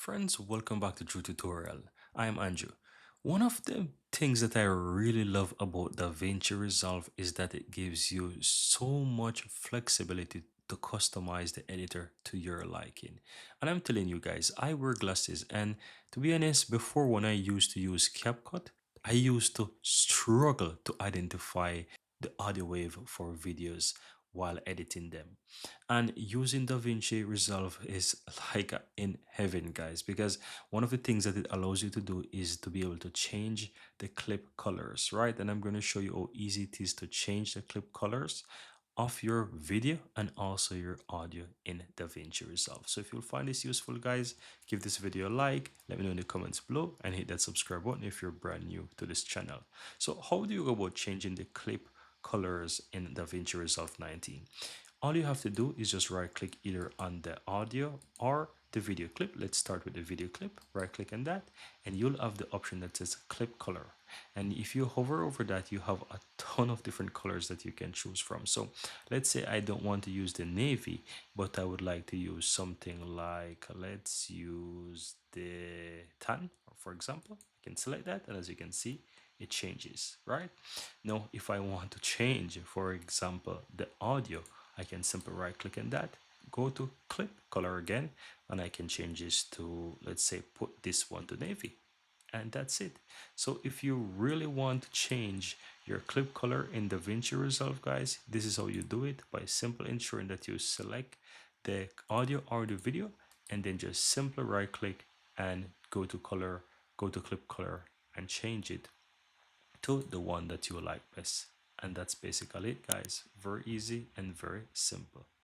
friends, welcome back to True Tutorial. I am Andrew. One of the things that I really love about DaVinci Resolve is that it gives you so much flexibility to customize the editor to your liking. And I'm telling you guys, I wear glasses, and to be honest, before when I used to use CapCut, I used to struggle to identify the audio wave for videos while editing them. And using DaVinci Resolve is like in heaven, guys, because one of the things that it allows you to do is to be able to change the clip colors, right? And I'm going to show you how easy it is to change the clip colors of your video and also your audio in DaVinci Resolve. So if you'll find this useful, guys, give this video a like, let me know in the comments below, and hit that subscribe button if you're brand new to this channel. So how do you go about changing the clip colors in DaVinci Resolve 19? All you have to do is just right click either on the audio or the video clip. Let's start with the video clip. Right click on that and you'll have the option that says clip color. And if you hover over that, you have a ton of different colors that you can choose from. So let's say I don't want to use the navy, but I would like to use something like, let's use the tan, for example. I can select that, and as you can see, it changes, right? Now, if I want to change, for example, the audio, I can simply right click on that, go to clip color again, and I can change this to, let's say, put this one to navy. And that's it. So if you really want to change your clip color in DaVinci Resolve, guys, this is how you do it, by simply ensuring that you select the audio or the video, and then just simply right click and go to color, go to clip color, and change it to the one that you like best. And that's basically it, guys. Very easy and very simple.